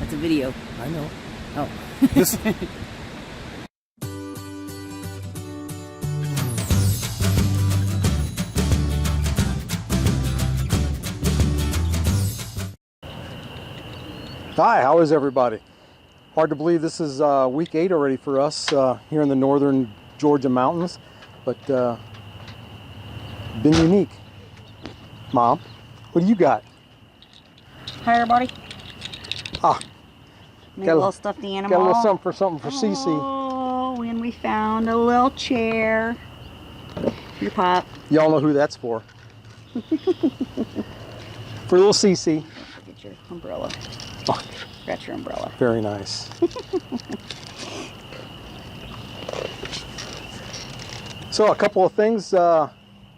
That's a video. I know. Oh. This, Hi, how is everybody? Hard to believe this is week 8 already for us here in the northern Georgia mountains, but been unique. Mom, what do you got? Hi, everybody. Ah, Made a little stuffed animal. got a little something for Cece. Oh, and we found a little chair. Your pop. Y'all know who that's for. For little Cece. Get your umbrella. Oh, Got your umbrella. very nice. So a couple of things for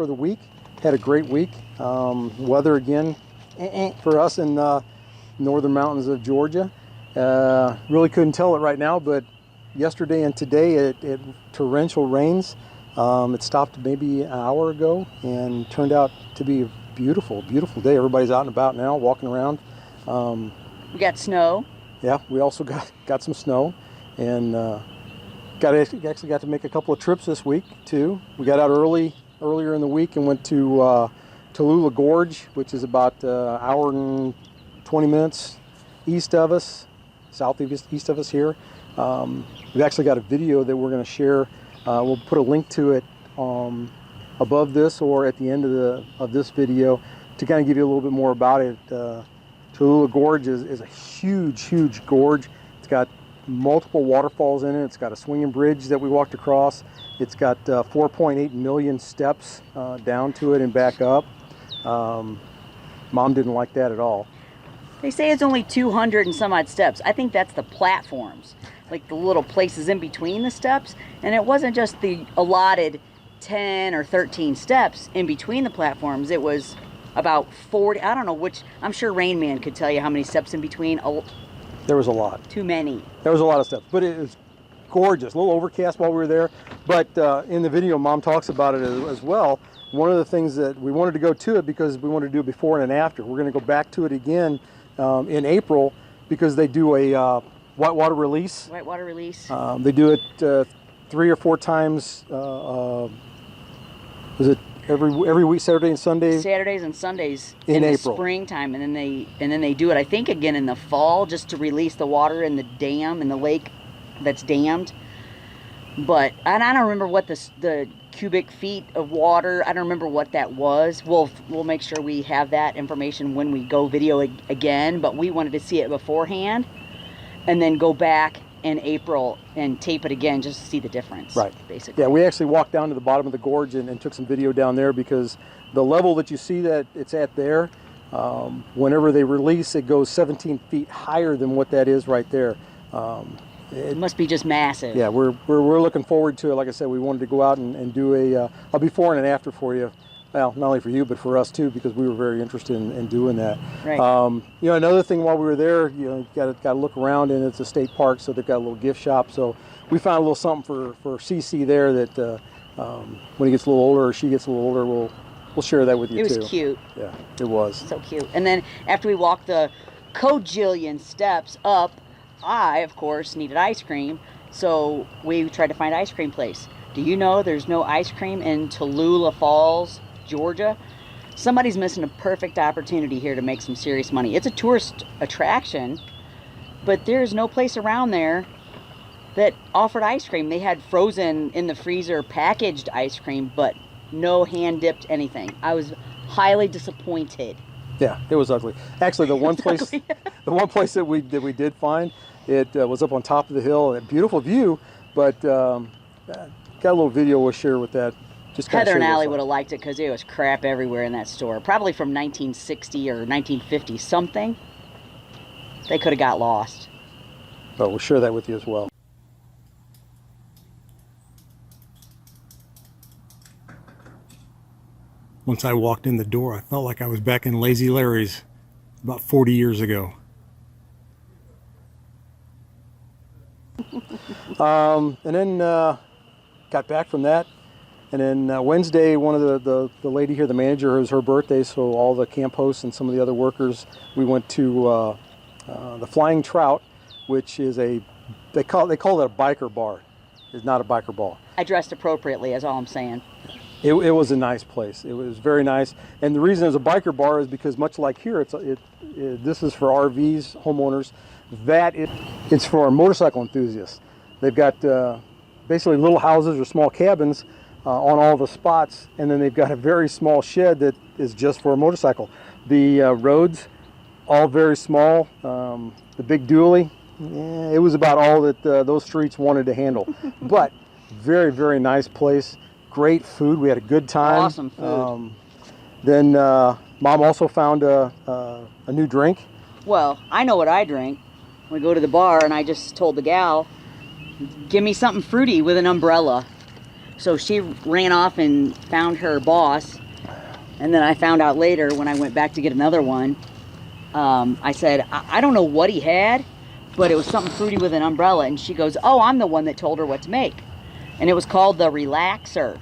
the week. Had a great week. Weather again for us in northern mountains of Georgia. Really couldn't tell it right now, but yesterday and today it torrential rains. It stopped maybe an hour ago and turned out to be a beautiful, beautiful day. Everybody's out and about now, walking around. We got snow. Yeah, we also got some snow, and actually got to make a couple of trips this week too. We got out earlier in the week and went to Tallaulah Gorge, which is about an hour and 20 minutes east of us, east of us here. We've actually got a video that we're going to share. We'll put a link to it above this or at the end of this video to kind of give you a little bit more about it. Tallaulah Gorge is a huge gorge. It's got multiple waterfalls in it. It's got a swinging bridge that we walked across. It's got 4.8 million steps down to it and back up. Mom didn't like that at all. They say it's only 200 and some odd steps. I think that's the platforms, like the little places in between the steps. And it wasn't just the allotted 10 or 13 steps in between the platforms. It was about 40. I don't know which. I'm sure Rain Man could tell you how many steps in between. There was a lot. Too many. There was a lot of steps, but it was gorgeous. A little overcast while we were there, but in the video, Mom talks about it as well. One of the things that we wanted to go to it because we wanted to do it before and after. We're going to go back to it again in April because they do a whitewater release. Whitewater release. They do it 3 or 4 times. Was it every week, Saturday and Sunday? Saturdays and Sundays in the April. Springtime, and then they do it. I think again in the fall, just to release the water in the dam in the lake that's dammed. But and I don't remember what the cubic feet of water. I don't remember what that was. We'll make sure we have that information when we go video again. But we wanted to see it beforehand, and then go back in April and tape it again just to see the difference. Right. Basically. Yeah, we actually walked down to the bottom of the gorge and took some video down there because the level that you see that it's at there, whenever they release, it goes 17 feet higher than what that is right there. It must be just massive. Yeah, we're looking forward to it. Like I said, we wanted to go out and do a before and an after for you. Well, not only for you, but for us too, because we were very interested in doing that. Right. You know, another thing while we were there, you know, got to look around, and it's a state park, so they've got a little gift shop. So we found a little something for CC there that when he gets a little older or she gets a little older, we'll share that with you too. It was cute. Yeah, it was. So cute. And then after we walked the cojillion steps up, I, of course, needed ice cream, so we tried to find an ice cream place. Do you know there's no ice cream in Tallaulah Falls, Georgia? Somebody's missing a perfect opportunity here to make some serious money. It's a tourist attraction, but there's no place around there that offered ice cream. They had frozen in the freezer packaged ice cream, but no hand-dipped anything. I was highly disappointed. Yeah, it was ugly. Actually, the one place that we did find, it was up on top of the hill, a beautiful view, but got a little video we'll share with that. Just Heather and Allie would have liked it because there was crap everywhere in that store. Probably from 1960 or 1950 something. They could have got lost. But we'll share that with you as well. Once I walked in the door, I felt like I was back in Lazy Larry's about 40 years ago. And then got back from that. And then Wednesday, one of the lady here, the manager, it was her birthday, so all the camp hosts and some of the other workers, we went to the Flying Trout, which is they call it a biker bar. It's not a biker bar. I dressed appropriately, is all I'm saying. It was a nice place. It was very nice, and the reason it's a biker bar is because much like here, this is for RVs, homeowners. It's for motorcycle enthusiasts. They've got basically little houses or small cabins on all the spots, and then they've got a very small shed that is just for a motorcycle. The roads, all very small. The big dually, it was about all that those streets wanted to handle. But very, very nice place. Great food. We had a good time. Awesome food. Then Mom also found a new drink. Well, I know what I drink. We go to the bar, and I just told the gal, give me something fruity with an umbrella. So she ran off and found her boss, and then I found out later when I went back to get another one. I said, I don't know what he had, but it was something fruity with an umbrella. And she goes, oh, I'm the one that told her what to make. And it was called the Relaxer.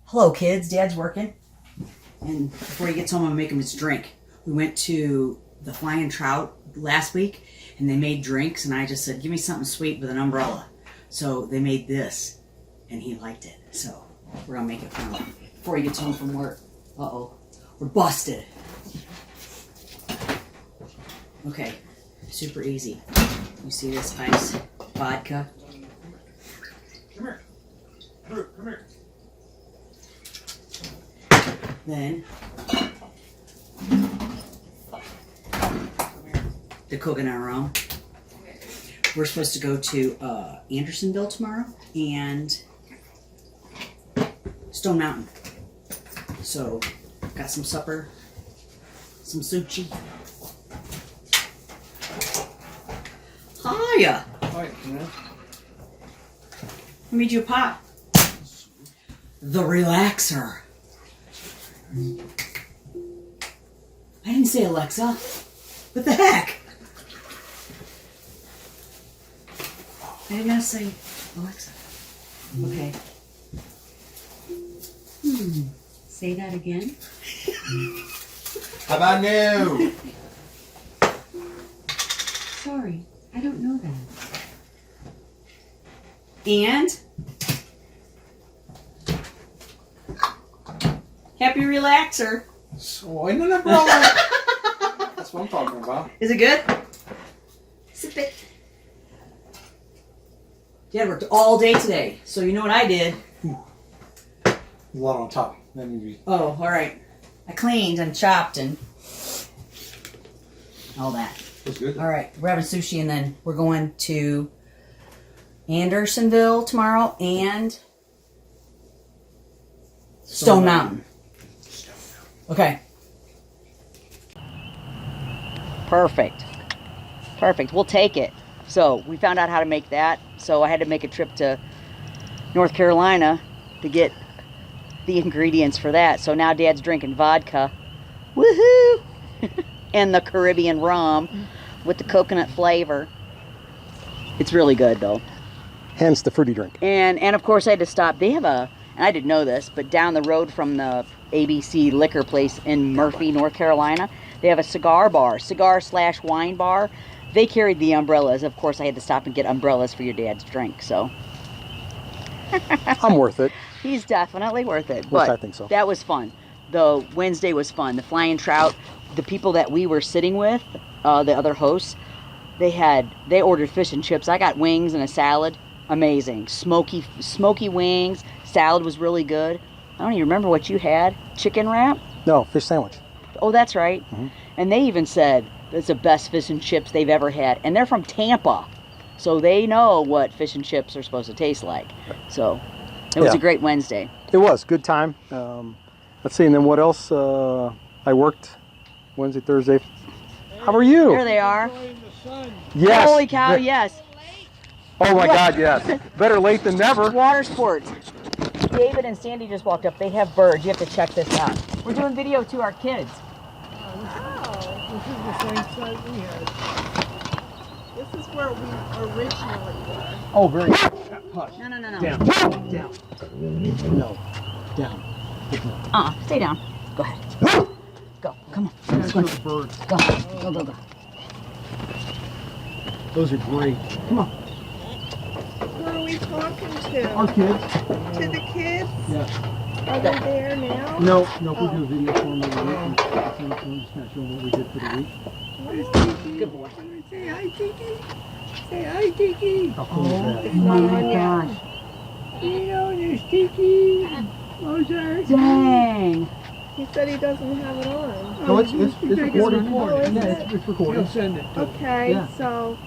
Hello, kids. Dad's working. And before he gets home, I'm going to make him his drink. We went to the Flying Trout last week, and they made drinks. And I just said, give me something sweet with an umbrella. So they made this, and he liked it. So we're going to make it for him before he gets home from work. Uh-oh. We're busted. Okay. Super easy. You see this nice vodka? Come here. Come here. Then the coconut rum. We're supposed to go to Andersonville tomorrow and Stone Mountain. So got some supper, some sushi. Hiya! Hi, man. I made you a pop. The Relaxer. I didn't say Alexa. What the heck? I did not say Alexa. Okay. Say that again. How about new? Sorry, I don't know that. And happy relaxer. So in an umbrella. That's what I'm talking about. Is it good? Sip it. Dad worked all day today, so you know what I did. A lot on top. That may be. Oh, all right. I cleaned and chopped and all that. That's good. All right, we're having sushi, and then we're going to Andersonville tomorrow and Stone Mountain. Okay. Perfect. Perfect. We'll take it. So we found out how to make that. So I had to make a trip to North Carolina to get the ingredients for that. So now Dad's drinking vodka. Woohoo! And the Caribbean rum with the coconut flavor. It's really good though. Hence the fruity drink. And of course I had to stop. They have and I didn't know this, but down the road from the ABC liquor place in Murphy, North Carolina, they have a cigar/wine bar. They carried the umbrellas. Of course I had to stop and get umbrellas for your dad's drink, so. I'm worth it. He's definitely worth it. Yes, But I think so. that was fun. The Wednesday was fun. The Flying Trout, the people that we were sitting with, the other hosts, they ordered fish and chips. I got wings and a salad. Amazing. Smoky wings. Salad was really good. I don't even remember what you had. Chicken wrap? No, fish sandwich. Oh, that's right. Mm-hmm. And they even said it's the best fish and chips they've ever had. And they're from Tampa. So they know what fish and chips are supposed to taste like. So it was a great Wednesday. It was. Good time. Let's see, and then what else? I worked Wednesday, Thursday. How are you? There they are. Yes. Holy cow, yes. Oh my God, yes. Better late than never. Water sports. David and Sandy just walked up. They have birds. You have to check this out. We're doing video to our kids. Wow, this is the same site we had. This is where we originally were. Oh, very good. No. Down. No. Down. Stay down. Go ahead. Go. Come Come on. That's those birds. Go, go, go, go. Those are great. Come on. Who are we talking to? Our kids. To the kids? Yeah. Are they there now? No, we'll do a video for them every week and send it to them, just kind of show them what we did for the week. Where's Tiki? Good boy. Say hi, Tiki. Say hi, Tiki. How cool is that? It's not on yet. Gosh. You know, there's Tiki. Mozart. Dang. He said he doesn't have it on. No, it's You think it's recorded. recorded? Yeah, it's recorded. He'll send it to Okay, Yeah. so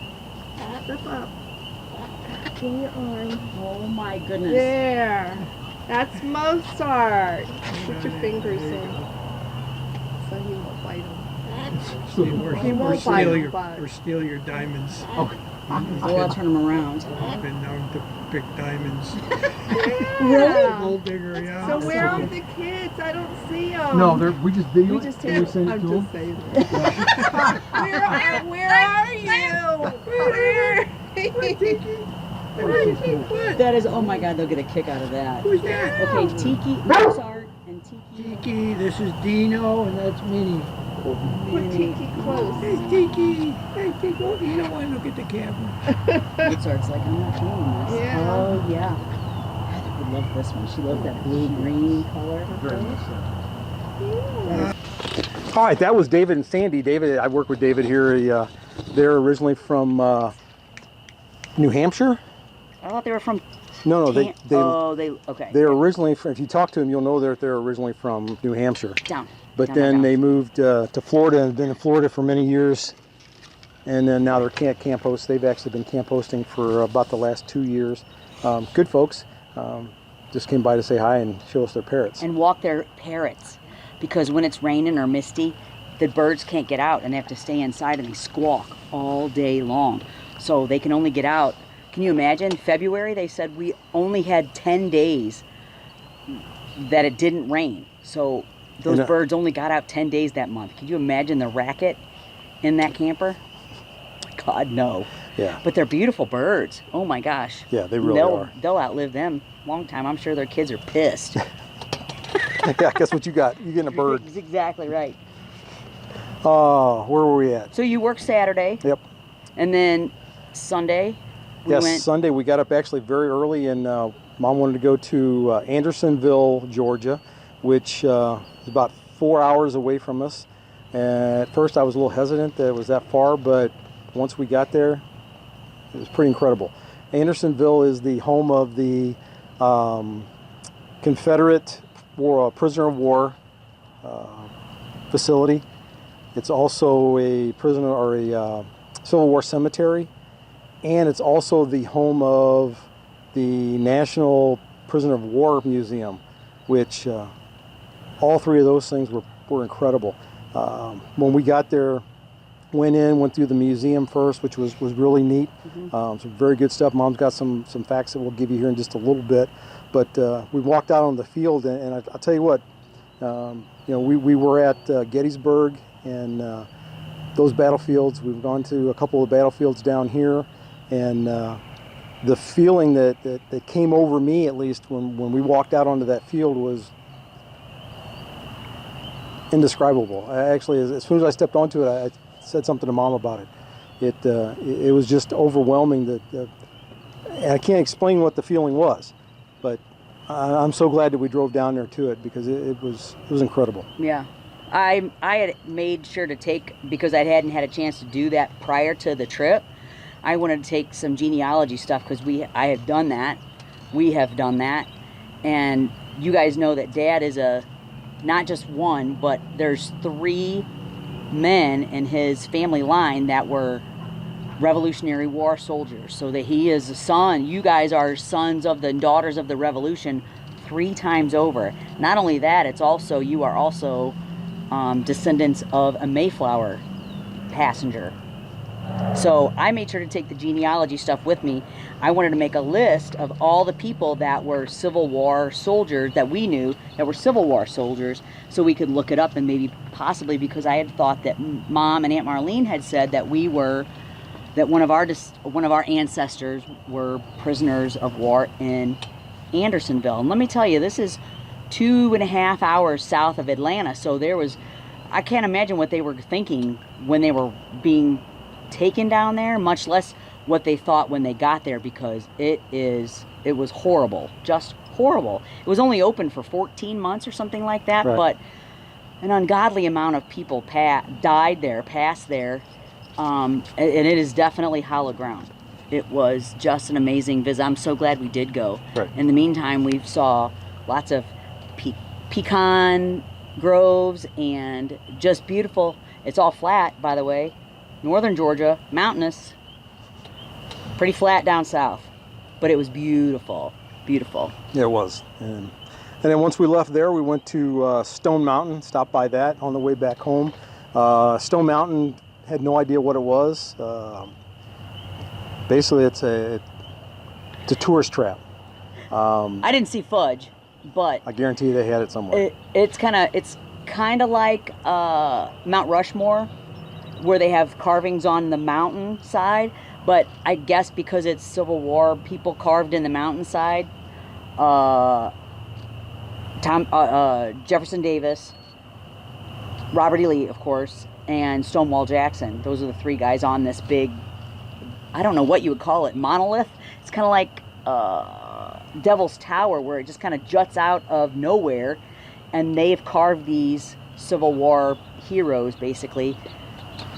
step up. In your arm. Oh my goodness. There. That's Mozart. Put your fingers in. So he won't bite him. See, or, He or won't steal bite, your, but- or steal your diamonds. Okay. Oh, I'll turn him around. I've been known to pick diamonds. Yeah. Gold digger, yeah. So where are the kids? I don't see them. No, we just video We it just and we send it I'm to just them. saying that. Where are you? Where? That is, oh my God, they'll get a kick out of that. Who's that? Okay, Tiki, Mozart, and Tiki. Tiki, this is Dino, and that's Minnie. Put Tiki close. Hey, Tiki. Hey, Tiki. Oh, you don't want to look at the camera. Mozart's like, I'm not doing this. Yeah. Oh, yeah. Heather would love this one. She loves that blue-green color. Very much so. Yeah. All right, that was David and Sandy. David, I work with David here. They're originally from New Hampshire. I thought they were from. No, Okay. they're originally from. If you talk to them, you'll know that they're originally from New Hampshire. Down. But Down, then down. they moved to Florida and have been in Florida for many years. And then now they're camp hosts. They've actually been camp hosting for about the last 2 years. Good folks. Just came by to say hi and show us their parrots. And walk their parrots, because when it's raining or misty, the birds can't get out and they have to stay inside and they squawk all day long. So they can only get out. Can you imagine? February, they said we only had 10 days that it didn't rain. So those And, birds only got out 10 days that month. Can you imagine the racket in that camper? God, no. Yeah. But they're beautiful birds. Oh my gosh. Yeah, they really are. They'll outlive them a long time. I'm sure their kids are pissed. Yeah, guess what you got? You're getting a bird. That's exactly right. Where were we at? So you work Saturday. Yep. And then Sunday, we Yes, went. Sunday we got up actually very early, and Mom wanted to go to Andersonville, Georgia, which is about 4 hours away from us. And at first I was a little hesitant that it was that far, but once we got there, it was pretty incredible. Andersonville is the home of the Confederate prisoner of war facility. It's also a prisoner or a Civil War cemetery, and it's also the home of the National Prisoner of War Museum, which all three of those things were incredible. When we got there, went through the museum first, which was really neat. Some very good stuff. Mom's got some facts that we'll give you here in just a little bit. But we walked out on the field, and I'll tell you what, we were at Gettysburg and those battlefields. We've gone to a couple of battlefields down here, and the feeling that came over me, at least when we walked out onto that field, was indescribable. Actually, as soon as I stepped onto it, I said something to Mom about it. It was just overwhelming. And I can't explain what the feeling was, but I'm so glad that we drove down there to it, because it was incredible. Yeah. I had made sure to take, because I hadn't had a chance to do that prior to the trip, I wanted to take some genealogy stuff, because I have done that. We have done that. And you guys know that Dad is not just one, but there's 3 men in his family line that were Revolutionary War soldiers. So that he is a son. You guys are sons of the daughters of the Revolution 3 times over. Not only that, you are also descendants of a Mayflower passenger. So I made sure to take the genealogy stuff with me. I wanted to make a list of all the people that were Civil War soldiers that we knew that were Civil War soldiers, so we could look it up, and maybe possibly, because I had thought that Mom and Aunt Marlene had said that one of our ancestors were prisoners of war in Andersonville. And let me tell you, this is 2.5 hours south of Atlanta, so there was I can't imagine what they were thinking when they were being taken down there, much less what they thought when they got there, because it was horrible, just horrible. It was only open for 14 months or something like that, Right. but an ungodly amount of people died there, passed there, and it is definitely hallowed ground. It was just an amazing visit. I'm so glad we did go. Right. In the meantime, we saw lots of pecan groves and just beautiful. It's all flat, by the way. Northern Georgia, mountainous, pretty flat down south, but it was beautiful, beautiful. Yeah, it was. And then once we left there, we went to Stone Mountain, stopped by that on the way back home. Stone Mountain, had no idea what it was. Basically, it's a tourist trap. I didn't see fudge, but I guarantee they had it somewhere. it's kind of like Mount Rushmore, where they have carvings on the mountain side. But I guess because it's Civil War, people carved in the mountainside. Jefferson Davis, Robert E. Lee, of course, and Stonewall Jackson. Those are the three guys on this big, I don't know what you would call it, monolith. It's kind of like Devil's Tower, where it just kind of juts out of nowhere, and they've carved these Civil War heroes, basically,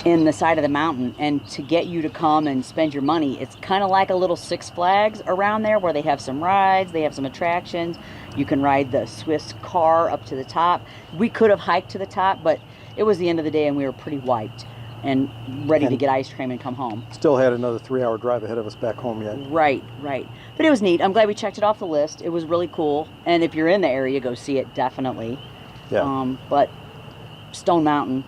in the side of the mountain. And to get you to come and spend your money, it's kind of like a little Six Flags around there, where they have some rides, they have some attractions. You can ride the Swiss car up to the top. We could have hiked to the top, but it was the end of the day and we were pretty wiped and ready to get ice cream and come home. Still had another 3-hour drive ahead of us back home yet. Right. But it was neat. I'm glad we checked it off the list. It was really cool. And if you're in the area, go see it, definitely. Yeah. But Stone Mountain,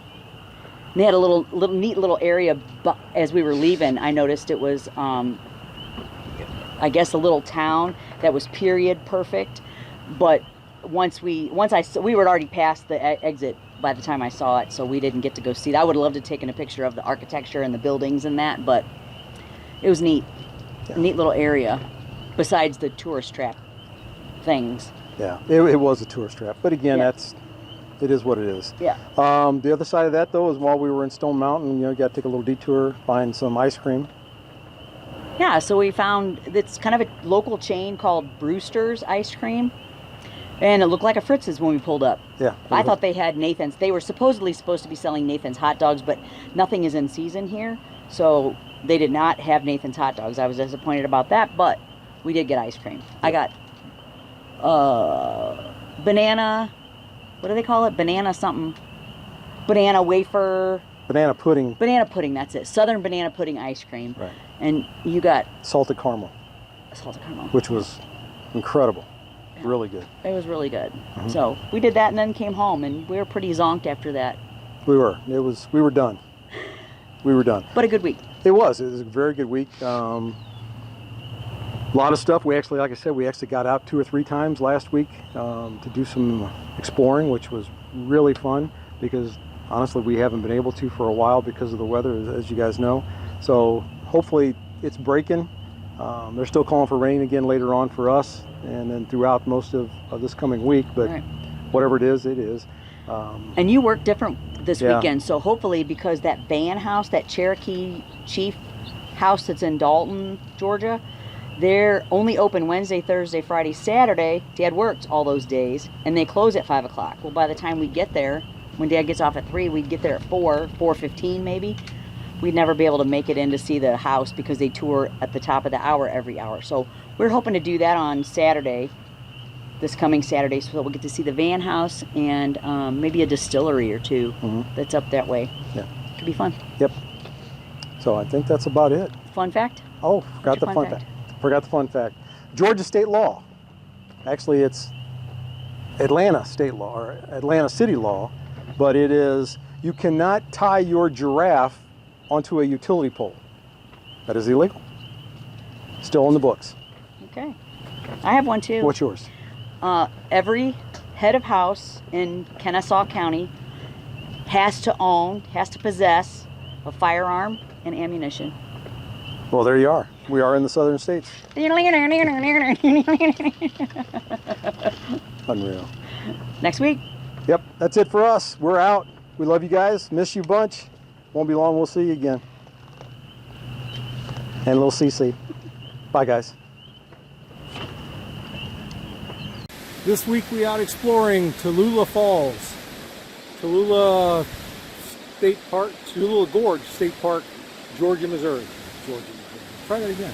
they had a little neat little area. But as we were leaving, I noticed it was, I guess, a little town that was period perfect. But we were already past the exit by the time I saw it, so we didn't get to go see it. I would have loved to have taken a picture of the architecture and the buildings and that, but it was neat. Yeah. Neat little area, besides the tourist trap things. Yeah, it was a tourist trap. But again, Yeah. it is what it is. Yeah. The other side of that, though, is while we were in Stone Mountain, you got to take a little detour, find some ice cream. Yeah, so we found, it's kind of a local chain called Brewster's Ice Cream. And it looked like a Fritz's when we pulled up. Yeah. I thought they had Nathan's. They were supposed to be selling Nathan's hot dogs, but nothing is in season here. So they did not have Nathan's hot dogs. I was disappointed about that, but we did get ice cream. I got banana, what do they call it? Banana something. Banana wafer. Banana pudding. Banana pudding, that's it. Southern banana pudding ice cream. Right. And you got Salted caramel, salted caramel. which was incredible. Really good. It was really good. Mm-hmm. So we did that and then came home, and we were pretty zonked after that. We were. We were done. We were done. But a good week. It was a very good week. A lot of stuff. We actually, like I said, we actually got out 2 or 3 times last week to do some exploring, which was really fun because honestly we haven't been able to for a while because of the weather, as you guys know. So hopefully it's breaking. They're still calling for rain again later on for us and then throughout most of this coming week, but Right. whatever it is, it is. And you work different this Yeah. weekend, so hopefully, because that band house, that Cherokee Chief house that's in Dalton, Georgia, they're only open Wednesday, Thursday, Friday, Saturday. Dad works all those days, and they close at 5 o'clock. Well, by the time we get there, when Dad gets off at 3, we'd get there at 4:15 maybe. We'd never be able to make it in to see the house because they tour at the top of the hour every hour. So we're hoping to do that on Saturday, this coming Saturday, so we'll get to see the van house and maybe a distillery or two that's up that way. Yeah. Could be fun. Yep. So I think that's about it. Fun fact? Oh, forgot What's the your fun fun fact. Forgot the fun fact. Georgia state law. Actually, it's Atlanta state law or Atlanta city law, but it is you cannot tie your giraffe onto a utility pole. That is illegal. Still in the books. Okay. I have one too. What's yours? Every head of house in Kennesaw County has to possess a firearm and ammunition. Well, there you are. We are in the southern states. Next Unreal. week. Yep, that's it for us. We're out. We love you guys. Miss you a bunch. Won't be long. We'll see you again. And little CC. Bye, guys. This week we out exploring Tallaulah Falls, Tallaulah State Park, Tallaulah Gorge State Park, Georgia, Missouri. Try that again.